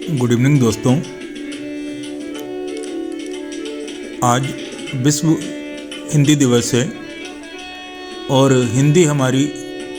Good evening दोस्तों। आज विश्व हिंदी दिवस है और हिंदी हमारी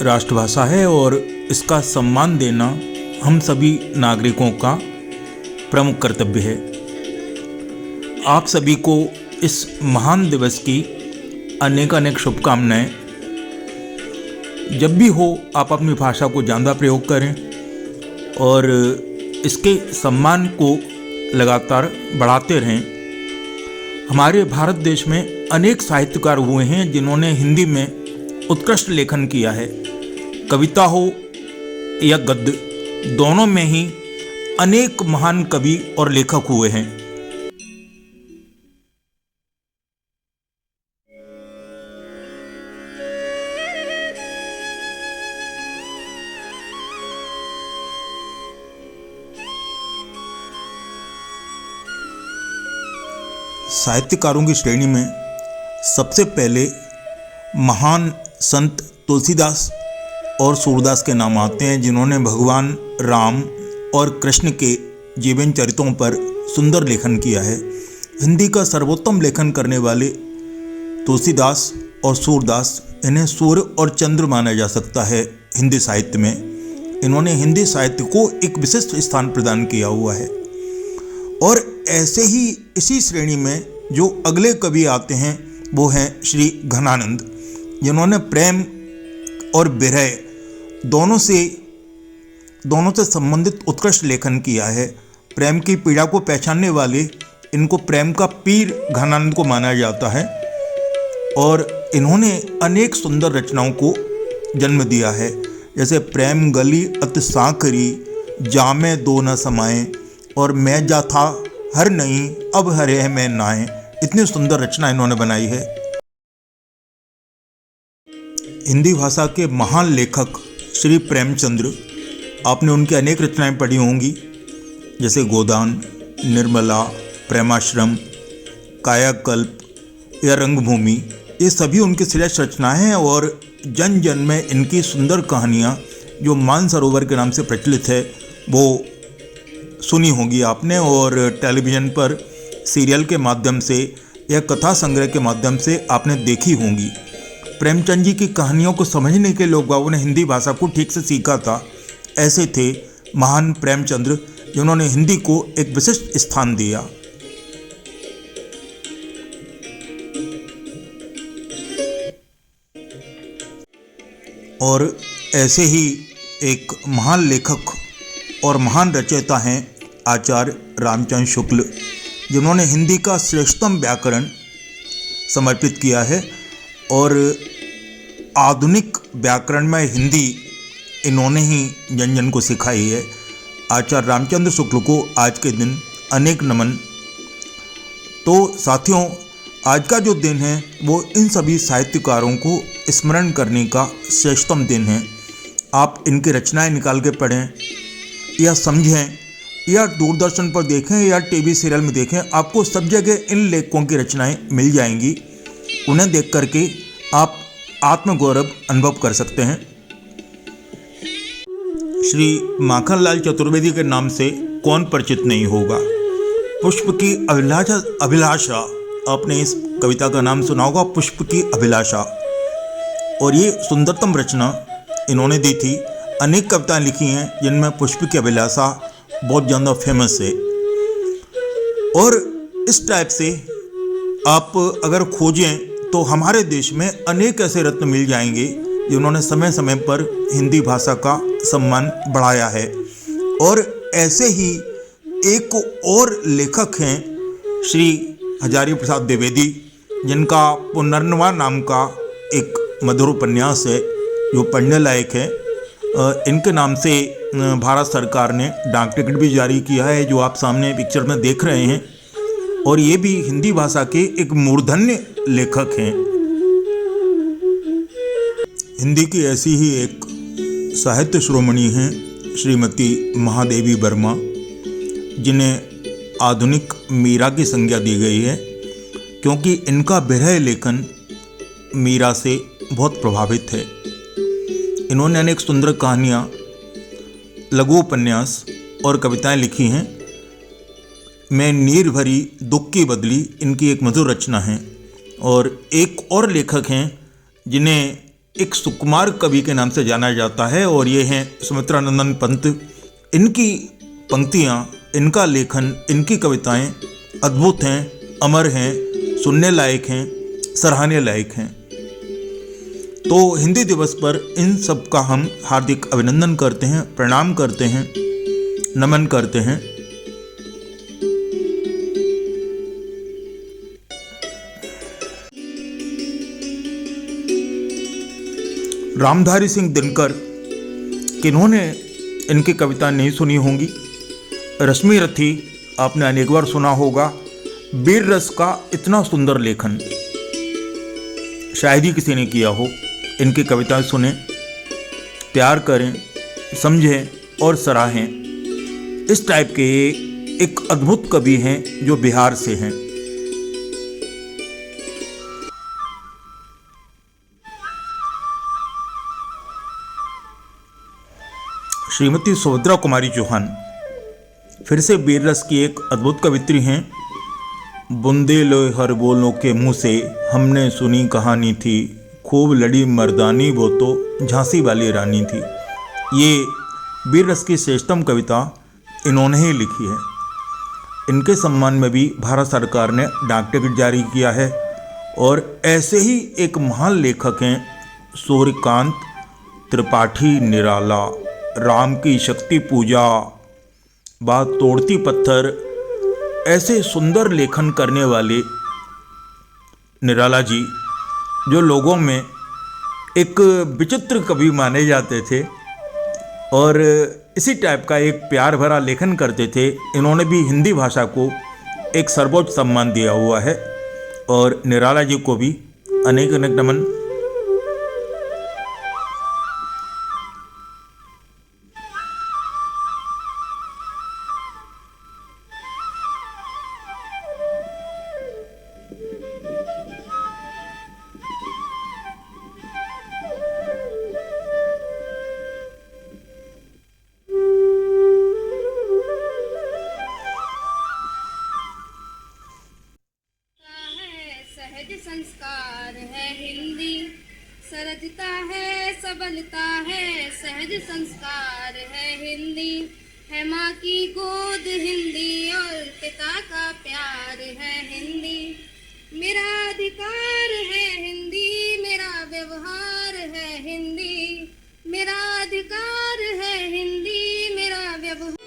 राष्ट्रभाषा है और इसका सम्मान देना हम सभी नागरिकों का प्रमुख कर्तव्य है। आप सभी को इस महान दिवस की अनेक शुभकामनाएं। जब भी हो आप अपनी भाषा को ज़्यादा प्रयोग करें और इसके सम्मान को लगातार बढ़ाते रहें। हमारे भारत देश में अनेक साहित्यकार हुए हैं जिन्होंने हिंदी में उत्कृष्ट लेखन किया है। कविता हो या गद्य, दोनों में ही अनेक महान कवि और लेखक हुए हैं। साहित्यकारों की श्रेणी में सबसे पहले महान संत तुलसीदास और सूरदास के नाम आते हैं, जिन्होंने भगवान राम और कृष्ण के जीवन चरित्रों पर सुंदर लेखन किया है। हिंदी का सर्वोत्तम लेखन करने वाले तुलसीदास और सूरदास, इन्हें सूर्य और चंद्र माना जा सकता है हिंदी साहित्य में। इन्होंने हिंदी साहित्य को एक विशिष्ट स्थान प्रदान किया हुआ है। और ऐसे ही इसी श्रेणी में जो अगले कवि आते हैं वो हैं श्री घनानंद, जिन्होंने प्रेम और विरह दोनों से संबंधित उत्कृष्ट लेखन किया है। प्रेम की पीड़ा को पहचानने वाले इनको प्रेम का पीर घनानंद को माना जाता है और इन्होंने अनेक सुंदर रचनाओं को जन्म दिया है, जैसे प्रेम गली अत सांकरी, जामे दो न समाए और मैं जा था हर नहीं अब हरे है मैं नाए। इतनी सुंदर रचना इन्होंने बनाई है। हिंदी भाषा के महान लेखक श्री प्रेमचंद्र, आपने उनकी अनेक रचनाएं पढ़ी होंगी, जैसे गोदान, निर्मला, प्रेमाश्रम, कायाकल्प या रंगभूमि। ये सभी उनकी श्रेष्ठ रचनाएं हैं और जन जन में इनकी सुंदर कहानियाँ जो मानसरोवर के नाम से प्रचलित है वो सुनी होगी आपने, और टेलीविज़न पर सीरियल के माध्यम से या कथा संग्रह के माध्यम से आपने देखी होंगी। प्रेमचंद जी की कहानियों को समझने के लोगों ने हिंदी भाषा को ठीक से सीखा था। ऐसे थे महान प्रेमचंद्र, जिन्होंने हिंदी को एक विशिष्ट स्थान दिया। और ऐसे ही एक महान लेखक और महान रचयिता हैं आचार्य रामचंद्र शुक्ल, जिन्होंने हिंदी का श्रेष्ठतम व्याकरण समर्पित किया है और आधुनिक व्याकरण में हिंदी इन्होंने ही जन जन को सिखाई है। आचार्य रामचंद्र शुक्ल को आज के दिन अनेक नमन। तो साथियों, आज का जो दिन है वो इन सभी साहित्यकारों को स्मरण करने का श्रेष्ठतम दिन है। आप इनकी रचनाएं निकाल के पढ़ें या समझें या दूरदर्शन पर देखें या टीवी सीरियल में देखें, आपको सब जगह इन लेखकों की रचनाएं मिल जाएंगी। उन्हें देख करके आप आत्मगौरव अनुभव कर सकते हैं। श्री माखनलाल चतुर्वेदी के नाम से कौन परिचित नहीं होगा। पुष्प की अभिलाषा, आपने इस कविता का नाम सुना होगा, पुष्प की अभिलाषा। और ये सुंदरतम रचना इन्होंने दी थी। अनेक कविताएं लिखी हैं जिनमें पुष्प की अभिलाषा बहुत ज़्यादा फेमस है। और इस टाइप से आप अगर खोजें तो हमारे देश में अनेक ऐसे रत्न मिल जाएंगे जिन्होंने समय समय पर हिंदी भाषा का सम्मान बढ़ाया है। और ऐसे ही एक और लेखक हैं श्री हजारी प्रसाद द्विवेदी, जिनका पुनर्नवा नाम का एक मधुर उपन्यास है जो पढ़ने लायक है। इनके नाम से भारत सरकार ने डाक टिकट भी जारी किया है, जो आप सामने पिक्चर में देख रहे हैं। और ये भी हिंदी भाषा के एक मूर्धन्य लेखक हैं। हिंदी की ऐसी ही एक साहित्य शिरोमणि हैं श्रीमती महादेवी वर्मा, जिन्हें आधुनिक मीरा की संज्ञा दी गई है, क्योंकि इनका विरह लेखन मीरा से बहुत प्रभावित है। इन्होंने अनेक सुंदर कहानियाँ, लघु उपन्यास और कविताएं लिखी हैं। मैं नीर भरी दुख की बदली इनकी एक मधुर रचना है। और एक और लेखक हैं जिन्हें एक सुकुमार कवि के नाम से जाना जाता है, और ये हैं सुमित्रानंदन पंत। इनकी पंक्तियाँ, इनका लेखन, इनकी कविताएं अद्भुत हैं, अमर हैं, सुनने लायक हैं, सराहने लायक हैं। तो हिंदी दिवस पर इन सब का हम हार्दिक अभिनंदन करते हैं, प्रणाम करते हैं, नमन करते हैं। रामधारी सिंह दिनकर, किन्होंने इनकी कविता नहीं सुनी होंगी। रश्मि रथी आपने अनेक बार सुना होगा। वीर रस का इतना सुंदर लेखन शायद ही किसी ने किया हो। इनकी कविताएं सुनें, प्यार करें, समझें और सराहें। इस टाइप के एक अद्भुत कवि हैं जो बिहार से हैं। श्रीमती सुभद्रा कुमारी चौहान फिर से वीर रस की एक अद्भुत कवित्री हैं। बुंदे लो हर बोलों के मुंह से, हमने सुनी कहानी थी, खूब लड़ी मर्दानी, वो तो झांसी वाली रानी थी। ये वीर रस की श्रेष्ठतम कविता इन्होंने ही लिखी है। इनके सम्मान में भी भारत सरकार ने डाक टिकट जारी किया है। और ऐसे ही एक महान लेखक हैं सूर्यकांत त्रिपाठी निराला। राम की शक्ति पूजा, बात तोड़ती पत्थर, ऐसे सुंदर लेखन करने वाले निराला जी, जो लोगों में एक विचित्र कवि माने जाते थे और इसी टाइप का एक प्यार भरा लेखन करते थे। इन्होंने भी हिंदी भाषा को एक सर्वोच्च सम्मान दिया हुआ है। और निराला जी को भी अनेक अनेक नमन। सहज संस्कार है हिंदी, सरलता है, सबलता है, सहज संस्कार है हिंदी, है माँ की गोद हिंदी और पिता का प्यार है हिंदी। मेरा अधिकार है हिंदी, मेरा व्यवहार है हिंदी, मेरा अधिकार है हिंदी, मेरा व्यवहार।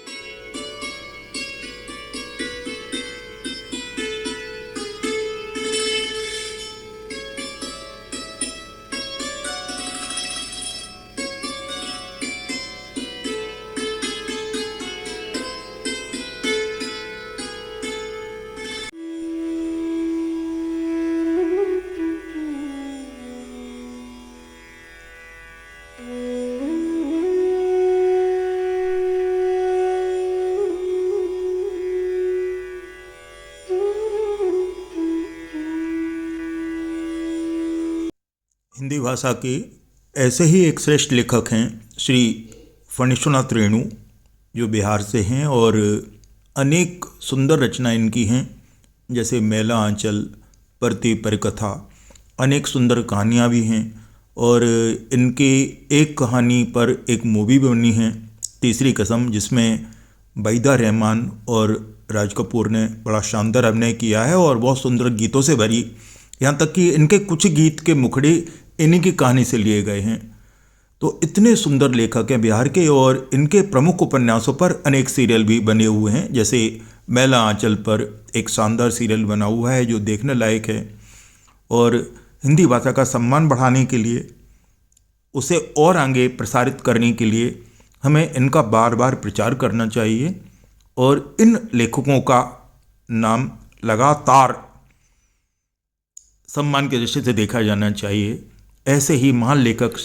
हिंदी भाषा के ऐसे ही एक श्रेष्ठ लेखक हैं श्री फणीश्वरनाथ रेणु, जो बिहार से हैं। और अनेक सुंदर रचनाएं इनकी हैं, जैसे मेला आंचल, परती परिकथा, अनेक सुंदर कहानियाँ भी हैं। और इनके एक कहानी पर एक मूवी भी बनी है, तीसरी कसम, जिसमें वहीदा रहमान और राज कपूर ने बड़ा शानदार अभिनय किया है और बहुत सुंदर गीतों से भरी। यहाँ तक कि इनके कुछ गीत के मुखड़े इन्हीं की कहानी से लिए गए हैं। तो इतने सुंदर लेखक हैं बिहार के। और इनके प्रमुख उपन्यासों पर अनेक सीरियल भी बने हुए हैं, जैसे मेला आंचल पर एक शानदार सीरियल बना हुआ है जो देखने लायक है। और हिंदी भाषा का सम्मान बढ़ाने के लिए, उसे और आगे प्रसारित करने के लिए हमें इनका बार बार प्रचार करना चाहिए और इन लेखकों का नाम लगातार सम्मान के दृष्टि से देखा जाना चाहिए। ऐसे ही महान लेखक